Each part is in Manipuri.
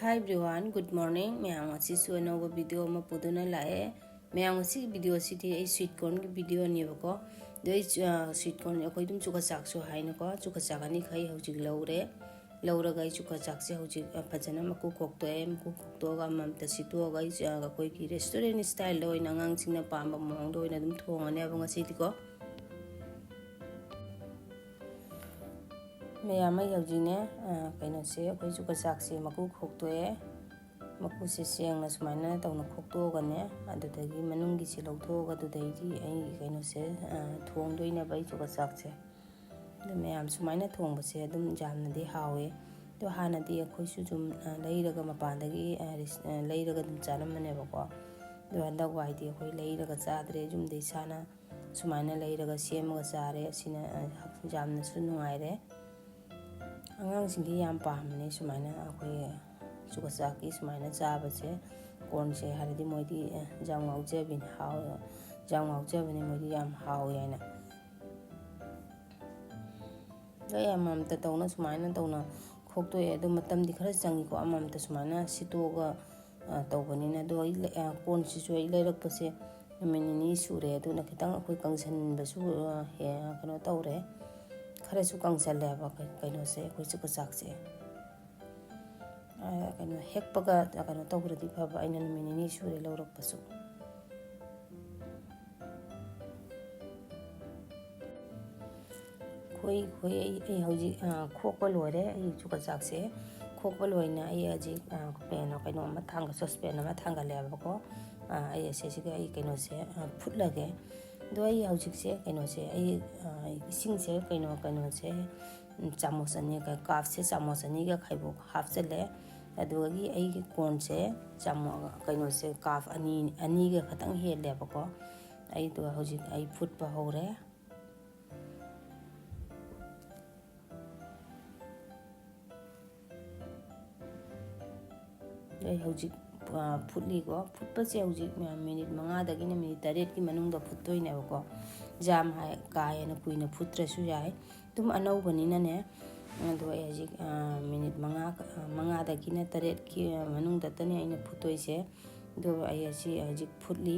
Hi everyone, good morning. Mayang ngasi su anova video ma puduna lae. Mayang ngasi video siti ai sweet corn ki video ni bako. Doi sweet corn akoi dum chuka chak su hai na ko chuka chak ani khai hojik laure. Laura gai chuka chak se hojik phajana maku khok to em ku khok to ga mam ta situ gai ga koi ki restaurant style loi na ngang sing na pam ba mong doi na dum thong ane ba ngasi ti ko. Mayam ai hojine kaino se akoi chuka chak se maku khok to e maku se siang na sumaina tawna khokto gane adudagi manungi se lawtho ga dudai ai kaino se thong doina bai chuka chak se de mayam sumaina thong ba se dum jamna di hawe to hana di akoi su jum leiraga mapandagi leiraga dum charamane ba ko do handa wai di akoi leiraga chadre jum de sana sumaina leiraga semaga chare asina jamna su nungaire angang singdi yam pamne sumaina akoi chuka chaki sumaina chaba se corn se haridi moidi jam ngauche bin haw jam ngauche bin moidi yam haw yana ga yam ta tawna sumaina tawna khokto e do matam di khara changi ko amam ta sumaina sitoga tawbani na do corn si so ilerak pase minini sure do na kitang akoi kangsan basu he kano tawre khara su kangsan le ba kaino se akoi chuka chak se kano hekpaga kano tawradi phaba aina minini sure lawrak pasu khoi ai hoji khokpa lore ai chuka chak se khokpa loina ai aji pen kaino ma thanga saucepan ma thanga le ba ko ai se siga ai kaino se phutlage do ai hoji se kaino se ai ising se kaino se chamos ani ka kap se chamos ani ga khaibo half chale adugagi ai corn se chamo kaino se kaf ani ga khatang he le ba ko ai to hoji ai food pa hore ai hoji phutli ko phutpa se hoji minute manga dagi na minute 8 ki manung da phutoi ne ba ko jam ha ka yana puina phutra su yai tum anau bani na ne do ai ji minute manga da kina 8 ki manung da tani aina phutoi se do ai ji phutli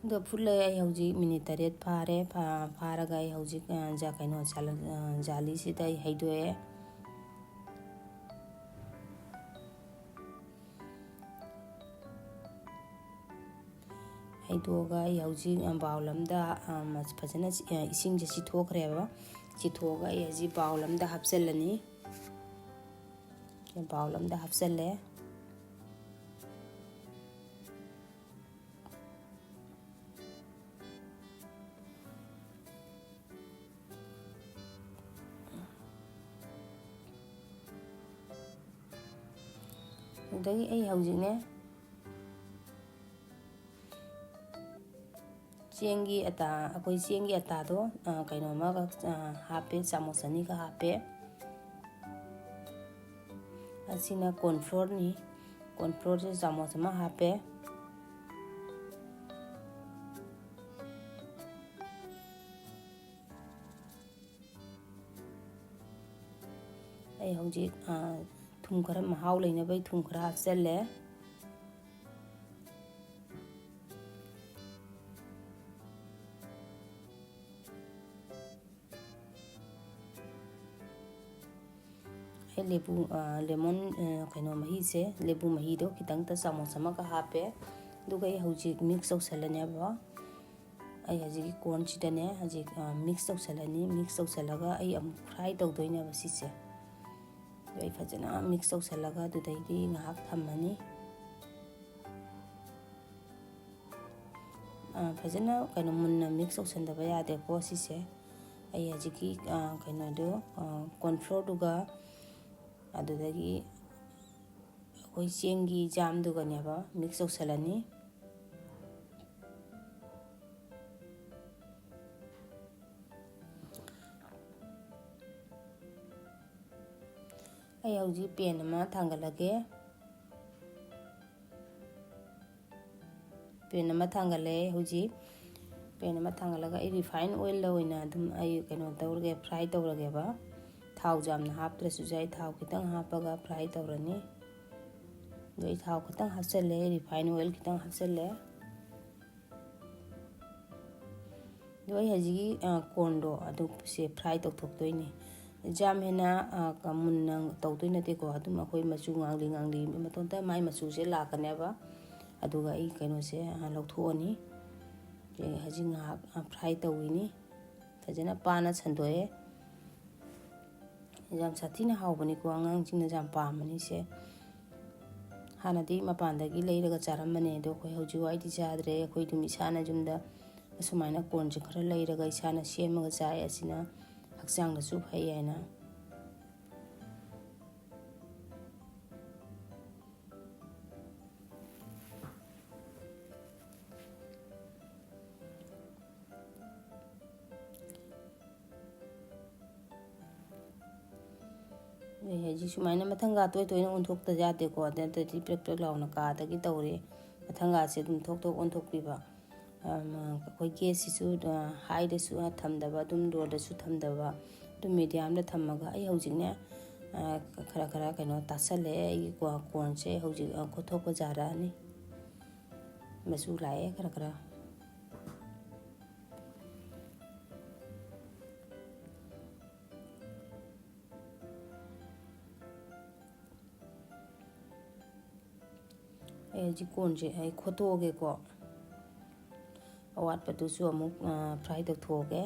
do phutla ai hoji minute 8 phara ga ai hoji ja kaino chala jali si dai haidoe haidoga ai hoji bawlamda phajana ising je si thokre ba si thoga ai ji bawlamda hapselani bawlamda hapselle dagi ai hoji ne chengi ata akoi chengi ata do kaino ma ga hape samosani ka hape asina corn flour se chamos ma hape ai hoji thum khara mahau leina bai thum khara hapselle lebu lemon kaino mahi se lebu mahi do kitang ta chamos ma ka hape duga ai hoji mix sausalane ba ai haji corn chidane haji mix sausalaga ai am fry tawdoina ba si se ai phajana mix sausalaga dudai di ngahak thamani phajana kaino munna mix sausan da ba ya de ko si se ai haji ki kaino do corn flour duga adudagi akoi chengi jam duga ne ba mix sausalani ai hoji pen ma thangalage pen ma thangale hoji pen ꯑꯃ ꯊꯥꯡꯒꯠꯂꯒ ꯑꯩ ꯔꯤꯐꯥꯏꯟ ꯑꯣꯏꯜꯗ ꯑꯣꯏꯅ ꯑꯗꯨꯝ ꯑꯩ ꯀꯩꯅꯣ ꯇꯧꯔꯒꯦ, ꯐ꯭ꯔꯥꯏ ꯇꯧꯔꯒꯦꯕ꯫ ꯊꯥꯎꯁꯨ ꯌꯥꯝꯅ ꯍꯥꯞꯇ꯭ꯔꯁꯨ ꯌꯥꯏ, ꯊꯥꯎ ꯈꯤꯇꯪ ꯍꯥꯞꯄꯒ ꯐ꯭ꯔꯥꯏ ꯇꯧꯔꯅꯤ꯫ ꯑꯗꯣ ꯑꯩ ꯊꯥꯎ ꯈꯤꯇꯪ ꯍꯥꯞꯆꯤꯜꯂꯦ, ꯔꯤꯐꯥꯏꯟ ꯑꯣꯏꯜ ꯈꯤꯇꯪ ꯍꯥꯞꯆꯤꯜꯂꯦ꯫ ꯑꯗꯣ ꯑꯩ ꯍꯧꯖꯤꯛꯀꯤ ꯀꯣꯔꯟꯗꯣ ꯑꯗꯨꯁꯦ ꯐ꯭ꯔꯥꯏ ꯇꯧꯊꯣꯛꯇꯣꯏꯅꯤ꯫ ꯌꯥꯝ ꯍꯦꯟꯅ ꯃꯨꯟꯅ ꯇꯧꯗꯣꯏ ꯅꯠꯇꯦꯀꯣ, ꯑꯗꯨꯝ ꯑꯩꯈꯣꯏ ꯃꯆꯨ ꯉꯥꯡꯂꯤ ꯉꯥꯡꯂꯤ ꯃꯇꯣꯟꯇ ꯃꯥꯏ ꯃꯆꯨꯁꯦ ꯂꯥꯛꯀꯅꯦꯕ꯫ ꯑꯗꯨꯒ ꯑꯩ ꯀꯩꯅꯣꯁꯦ ꯂꯧꯊꯣꯛꯑꯅꯤ꯫ ꯍꯧꯖꯤꯛ ꯉꯥꯏꯍꯥꯛ ꯐ꯭ꯔꯥꯏ ꯇꯧꯈꯤꯅꯤ, ꯐꯖꯅ ꯄꯥꯅ ꯁꯟꯗꯣꯛꯑꯦ꯫ ꯌꯥꯝ ꯁꯥꯊꯤꯅ ꯍꯥꯎꯕꯅꯤꯀꯣ, ꯑꯉꯥꯡꯁꯤꯡꯅ ꯌꯥꯝ ꯄꯥꯝꯕꯅꯤꯁꯦ꯫ ꯍꯥꯟꯅꯗꯤ ꯃꯄꯥꯟꯗꯒꯤ ꯂꯩꯔꯒ ꯆꯥꯔꯝꯕꯅꯦ, ꯑꯗꯣ ꯑꯩꯈꯣꯏ ꯍꯧꯖꯤꯛ ꯋꯥꯏꯗꯤ ꯆꯥꯗ꯭ꯔꯦ꯫ ꯑꯩꯈꯣꯏ ꯑꯗꯨꯝ ꯏꯁꯥꯅ ꯌꯨꯝꯗ ꯑꯁꯨꯃꯥꯏꯅ ꯀꯣꯔꯟꯁꯦ ꯈꯔ ꯂꯩꯔꯒ ꯏꯁꯥꯅ ꯁꯦꯝꯃꯒ ꯆꯥꯏ, ꯑꯁꯤꯅ ꯍꯛꯆꯥꯡꯗꯁꯨ ꯐꯩ ꯍꯥꯏꯅ꯫ ꯍꯧꯖꯤꯛ ꯁꯨꯃꯥꯏꯅ ꯃꯊꯪꯒ ꯇꯣꯏ ꯇꯣꯏꯅ ꯑꯣꯟꯊꯣꯛꯇ ꯌꯥꯗꯦꯀꯣ, ꯑꯗꯨꯗꯤ ꯄ꯭ꯔꯦꯛ ꯄ꯭ꯔꯦꯛ ꯂꯥꯎꯅ ꯀꯥꯗꯒꯤ ꯇꯧꯔꯦ꯫ ꯃꯊꯪꯒꯥꯁꯦ ꯑꯗꯨꯝ ꯊꯣꯛ ꯊꯣꯛ ꯑꯣꯟꯊꯣꯛꯄꯤꯕ꯫ ꯑꯩꯈꯣꯏ ꯒꯦꯁꯁꯤꯁꯨ ꯍꯥꯏꯗꯁꯨ ꯊꯝꯗꯕ, ꯑꯗꯨꯝ ꯂꯣꯗꯁꯨ ꯊꯝꯗꯕ, ꯑꯗꯨꯝ ꯃꯤꯗꯤꯌꯝꯗ ꯊꯝꯃꯒ ꯑꯩ ꯍꯧꯖꯤꯛꯅꯦ ꯈꯔ ꯈꯔ ꯀꯩꯅꯣ ꯇꯥꯁꯜꯂꯦ꯫ ꯑꯩꯒꯤ ꯀꯣꯔꯟꯁꯦ ꯍꯧꯖꯤꯛ ꯈꯣꯠꯊꯣꯛꯄ ꯌꯥꯔꯛꯑꯅꯤ, ꯃꯆꯨ ꯂꯥꯛꯑꯦ ꯈꯔ ꯈꯔ꯫ ꯑꯩ ꯍꯧꯖꯤꯛ ꯀꯣꯔꯟꯁꯦ ꯑꯩ ꯈꯣꯠꯇꯣꯛꯑꯒꯦꯀꯣ, ꯑꯋꯥꯠꯄꯗꯨꯁꯨ ꯑꯃꯨꯛ ꯐ꯭ꯔꯥꯏ ꯇꯧꯊꯣꯛꯑꯒꯦ꯫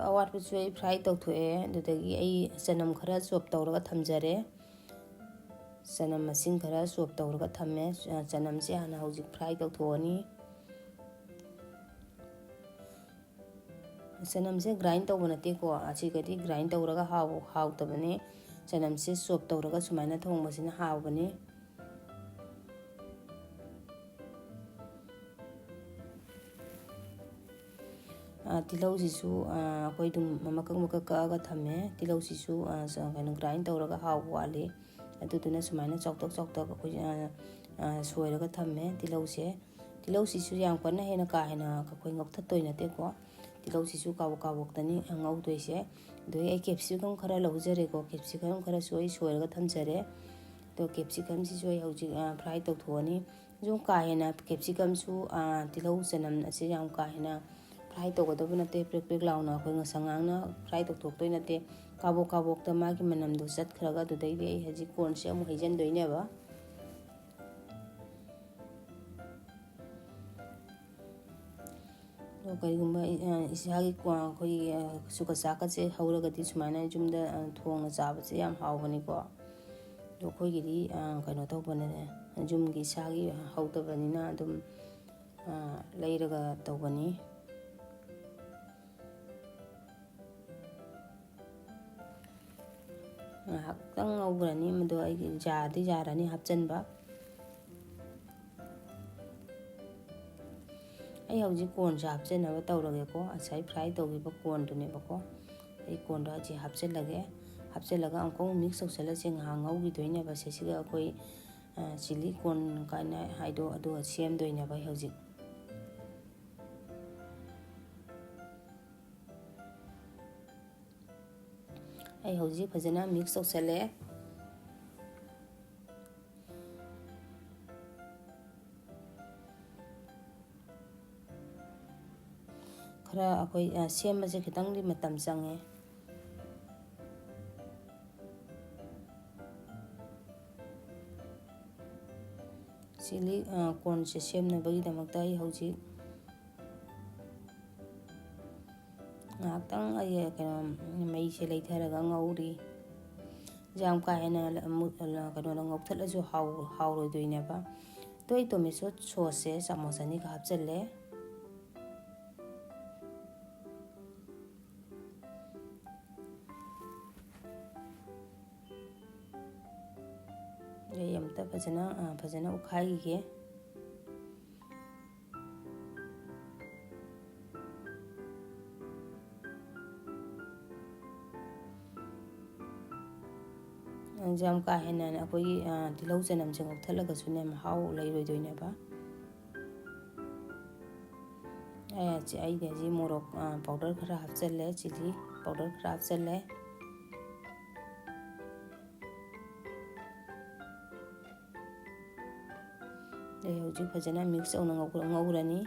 ꯑꯋꯥꯠꯄꯁꯨ ꯑꯩ ꯐ꯭ꯔꯥꯏ ꯇꯧꯊꯣꯛꯑꯦ꯫ ꯑꯗꯨꯗꯒꯤ ꯑꯩ ꯆꯅꯝ ꯈꯔ ꯆꯣꯞ ꯇꯧꯔꯒ ꯊꯝꯖꯔꯦ꯫ ꯆꯅꯝ ꯃꯁꯤꯡ ꯈꯔ ꯆꯣꯞ ꯇꯧꯔꯒ ꯊꯝꯃꯦ꯫ ꯆꯅꯝꯁꯦ ꯍꯥꯟꯅ ꯍꯧꯖꯤꯛ ꯐ꯭ꯔꯥꯏ ꯇꯧꯊꯣꯛꯑꯅꯤ꯫ ꯆꯅꯝꯁꯦ ꯒ꯭ꯔꯥꯏꯟ ꯇꯧꯕ ꯅꯠꯇꯦꯀꯣ, ꯑꯁꯤꯒꯗꯤ ꯒ꯭ꯔꯥꯏꯟ ꯇꯧꯔꯒ ꯍꯥꯎꯇꯕꯅꯤ꯫ ꯆꯅꯝꯁꯦ ꯆꯣꯞ ꯇꯧꯔꯒ ꯁꯨꯃꯥꯏꯅ ꯊꯣꯡꯕꯁꯤꯅ ꯍꯥꯎꯕꯅꯤ꯫ ꯇꯤꯜꯍꯧꯁꯤꯁꯨ ꯑꯩꯈꯣꯏ ꯑꯗꯨꯝ ꯃꯀꯛ ꯃꯀꯛ ꯀꯛꯑꯒ ꯊꯝꯃꯦ꯫ ꯇꯤꯜꯍꯧꯁꯤꯁꯨ ꯀꯩꯅꯣ ꯒ꯭ꯔꯥꯏꯟ ꯇꯧꯔꯒ ꯍꯥꯎꯕ ꯋꯥꯠꯂꯤ, ꯑꯗꯨꯗꯨꯅ ꯁꯨꯃꯥꯏꯅ ꯆꯥꯎꯇꯛ ꯆꯥꯎꯇꯛ ꯑꯩꯈꯣꯏ ꯁꯣꯏꯔꯒ ꯊꯝꯃꯦ ꯇꯤꯜꯍꯧꯁꯦ꯫ ꯇꯤꯜꯍꯧꯁꯤꯁꯨ ꯌꯥꯝ ꯀꯟꯅ ꯍꯦꯟꯅ ꯀꯥ ꯍꯦꯟꯅ ꯑꯩꯈꯣꯏ ꯉꯧꯊꯠꯇꯣꯏ ꯅꯠꯇꯦꯀꯣ, ꯇꯤꯜꯍꯧꯁꯤꯁꯨ ꯀꯥꯕꯣꯛ ꯀꯥꯕꯣꯛꯇꯅꯤ ꯉꯧꯗꯣꯏꯁꯦ꯫ ꯑꯗꯒꯤ ꯑꯩ ꯀꯦꯞꯁꯤꯀꯝ ꯈꯔ ꯂꯧꯖꯔꯦꯀꯣ, ꯀꯦꯞꯁꯤꯀꯝ ꯈꯔꯁꯨ ꯑꯩ ꯁꯣꯏꯔꯒ ꯊꯝꯖꯔꯦ꯫ ꯑꯗꯣ ꯀꯦꯞꯁꯤꯀꯝꯁꯤꯁꯨ ꯑꯩ ꯍꯧꯖꯤꯛ ꯐ꯭ꯔꯥꯏ ꯇꯧꯊꯣꯛꯑꯅꯤ꯫ ꯁꯨꯝ ꯀꯥ ꯍꯦꯟꯅ ꯀꯦꯞꯁꯤꯀꯝꯁꯨ ꯇꯤꯜꯍꯧ ꯆꯅꯝ ꯑꯁꯤ ꯌꯥꯝ ꯀꯥ ꯍꯦꯟꯅ ꯐ꯭ꯔꯥꯏ ꯇꯧꯒꯗꯕ ꯅꯠꯇꯦ, ꯄ꯭ꯔꯦꯛ ꯄ꯭ꯔꯦꯛ ꯂꯥꯎꯅ ꯑꯩꯈꯣꯏ ꯉꯁꯪ ꯉꯥꯡꯅ ꯐ꯭ꯔꯥꯏ ꯇꯧꯊꯣꯛꯇꯣꯏ ꯅꯠꯇꯦ꯫ ꯀꯥꯕꯣꯛ ꯀꯥꯕꯣꯛꯇ ꯃꯥꯒꯤ ꯃꯅꯝꯗꯣ ꯆꯠꯈ꯭ꯔꯒ ꯑꯗꯨꯗꯩꯗꯤ ꯑꯩ ꯍꯧꯖꯤꯛ ꯀꯣꯔꯟꯁꯦ ꯑꯃꯨꯛ ꯍꯩꯖꯤꯟꯗꯣꯏꯅꯦꯕ꯫ ꯑꯗꯣ ꯀꯔꯤꯒꯨꯝꯕ ꯏꯁꯥꯒꯤ ꯑꯩꯈꯣꯏꯒꯤ ꯆꯨꯀ ꯆꯥꯛꯀꯁꯦ ꯍꯧꯔꯒꯗꯤ ꯁꯨꯃꯥꯏꯅ ꯌꯨꯝꯗ ꯊꯣꯡꯅ ꯆꯥꯕꯁꯦ ꯌꯥꯝ ꯍꯥꯎꯕꯅꯤꯀꯣ꯫ ꯑꯗꯣ ꯑꯩꯈꯣꯏꯒꯤꯗꯤ ꯀꯩꯅꯣ ꯇꯧꯕꯅꯦ, ꯌꯨꯝꯒꯤ ꯏꯁꯥꯒꯤ ꯍꯧꯗꯕꯅꯤꯅ ꯑꯗꯨꯝ ꯂꯩꯔꯒ ꯇꯧꯕꯅꯤ꯫ ꯉꯥꯏꯍꯥꯛꯇꯪ ꯉꯧꯈ꯭ꯔꯅꯤ, ꯃꯗꯨ ꯑꯩꯒꯤ ꯌꯥꯔꯗꯤ ꯌꯥꯔꯅꯤ ꯍꯥꯞꯆꯤꯟꯕ꯫ ꯑꯩ ꯍꯧꯖꯤꯛ ꯀꯣꯔꯟꯁꯦ ꯍꯥꯞꯆꯤꯟꯅꯕ ꯇꯧꯔꯒꯦꯀꯣ, ꯉꯁꯥꯏ ꯐ꯭ꯔꯥꯏ ꯇꯧꯈꯤꯕ ꯀꯣꯔꯟꯗꯨꯅꯦꯕꯀꯣ꯫ ꯑꯩ ꯀꯣꯔꯟꯗꯣ ꯍꯧꯖꯤꯛ ꯍꯥꯞꯆꯤꯜꯂꯒꯦ꯫ ꯍꯥꯞꯆꯤꯜꯂꯒ ꯑꯃꯨꯛꯀ ꯃꯤꯛꯁ ꯇꯧꯁꯜꯂꯁꯦ, ꯉꯥꯏꯍꯥꯛ ꯉꯧꯈꯤꯗꯣꯏꯅꯦꯕ ꯁꯤꯁꯤꯒ ꯑꯩꯈꯣꯏ ꯆꯤꯜꯂꯤ ꯀꯣꯔꯟ ꯀꯥꯏꯅ ꯍꯥꯏꯗꯣ ꯑꯗꯨꯒ ꯁꯦꯝꯗꯣꯏꯅꯦꯕ ꯑꯩ ꯍꯧꯖꯤꯛ꯫ ꯑꯩ ꯍꯧꯖꯤꯛ ꯐꯖꯅ ꯃꯤꯛꯁ ꯇꯧꯁꯜꯂꯦ꯫ ꯈꯔ ꯑꯩꯈꯣꯏ ꯁꯦꯝꯕꯁꯦ ꯈꯤꯇꯪꯗꯤ ꯃꯇꯝ ꯆꯪꯉꯦ꯫ ꯆꯤꯜꯂꯤ ꯀꯣꯔꯟꯁꯦ ꯁꯦꯝꯅꯕꯒꯤꯗꯃꯛꯇ ꯑꯩ ꯍꯧꯖꯤꯛ ꯉꯥꯏꯍꯥꯛꯇꯪ ꯑꯩ ꯀꯩꯅꯣ ꯃꯩꯁꯦ ꯂꯩꯊꯔꯒ ꯉꯧꯔꯤ꯫ ꯌꯥꯝ ꯀꯥ ꯍꯦꯟꯅ ꯀꯩꯅꯣꯗ ꯉꯧꯊꯠꯂꯁꯨ ꯍꯥꯎꯔꯣꯏꯗꯣꯏꯅꯦꯕ꯫ ꯑꯗꯣ ꯑꯩ ꯇꯣꯃꯦꯇꯣ ꯁꯣꯁꯁꯦ ꯆꯥꯃꯁ 2ꯒ ꯍꯥꯞꯆꯤꯜꯂꯦ꯫ ꯑꯩ ꯑꯃꯇ ꯐꯖꯅ ꯎꯠꯈꯥꯏꯈꯤꯒꯦ꯫ ꯌꯥꯝ ꯀꯥ ꯍꯦꯟꯅ ꯑꯩꯈꯣꯏꯒꯤ ꯇꯤꯜꯍꯧ ꯆꯅꯝꯁꯦ ꯉꯧꯊꯠꯂꯒꯁꯨꯅꯦ ꯃꯍꯥꯎ ꯂꯩꯔꯣꯏꯗꯣꯏꯅꯦꯕ꯫ ꯑꯩꯗꯤ ꯍꯧꯖꯤꯛ ꯃꯣꯔꯣꯛ ꯄꯥꯎꯗꯔ ꯈꯔ ꯍꯥꯞꯆꯜꯂꯦ, ꯆꯤꯜꯂꯤ ꯄꯥꯎꯗꯔ ꯈꯔ ꯍꯥꯞꯆꯜꯂꯦ꯫ ꯑꯩ ꯍꯧꯖꯤꯛ ꯐꯖꯅ ꯃꯤꯛꯁ ꯇꯧꯅ ꯉꯧꯔꯅꯤ꯫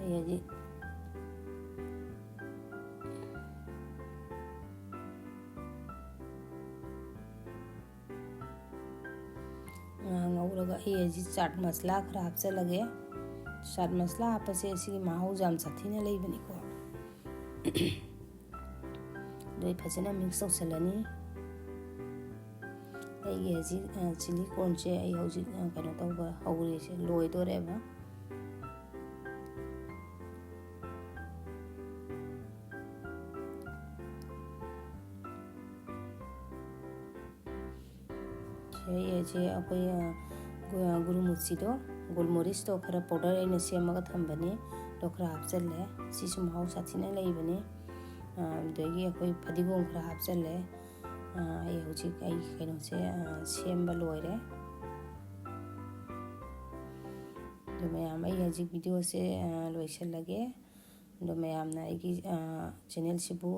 ꯑꯩ ꯍꯧꯖꯤꯛ ꯉꯧꯔꯒ ꯑꯩ ꯍꯧꯖꯤꯛ ꯆꯥꯠ ꯃꯁꯂꯥ ꯈꯔ ꯍꯥꯞꯆꯜꯂꯒꯦ꯫ ꯆꯥꯠ ꯃꯁꯂꯥ ꯍꯥꯞꯄꯁꯦ ꯑꯁꯤꯒꯤ ꯃꯍꯥꯎꯁꯦ ꯌꯥꯝ ꯁꯥꯊꯤꯅ ꯂꯩꯕꯅꯤꯀꯣ꯫ ꯑꯗꯨ ꯑꯩ ꯐꯖꯅ ꯃꯤꯛꯁ ꯇꯧꯁꯜꯂꯅꯤ꯫ ꯑꯩꯒꯤ ꯍꯧꯖꯤꯛ ꯆꯤꯜꯂꯤ ꯀꯣꯔꯟꯁꯦ ꯑꯩ ꯍꯧꯖꯤꯛ ꯀꯩꯅꯣ ꯇꯧꯕ ꯍꯧꯔꯤꯁꯦ ꯂꯣꯏꯗꯣꯔꯦꯕ꯫ ꯑꯩꯁꯦ ꯑꯩꯈꯣꯏ ꯒꯨꯔꯨꯃꯨꯠꯁꯤꯗꯣ ꯒꯨꯜꯃꯣꯔꯤꯁꯇꯣ ꯈꯔ ꯄꯥꯎꯗꯔ ꯑꯩꯅ ꯁꯦꯝꯃꯒ ꯊꯝꯕꯅꯤ, ꯑꯗꯣ ꯈꯔ ꯍꯥꯞꯆꯜꯂꯦ꯫ ꯁꯤꯁꯨ ꯃꯍꯥꯎ ꯁꯥꯊꯤꯅ ꯂꯩꯕꯅꯤ꯫ ꯑꯗꯒꯤ ꯑꯩꯈꯣꯏ ꯐꯗꯤꯒꯣꯝ ꯈꯔ ꯍꯥꯞꯆꯜꯂꯦ꯫ ꯑꯩ ꯍꯧꯖꯤꯛ ꯀꯩꯅꯣꯁꯦ ꯁꯦꯝꯕ ꯂꯣꯏꯔꯦ꯫ ꯑꯗꯣ ꯃꯌꯥꯝ ꯑꯩ ꯍꯧꯖꯤꯛ ꯚꯤꯗꯤꯑꯣꯁꯦ ꯂꯣꯏꯁꯤꯜꯂꯒꯦ꯫ ꯑꯗꯣ ꯃꯌꯥꯝꯅ ꯑꯩꯒꯤ ꯆꯦꯅꯦꯜꯁꯤꯕꯨ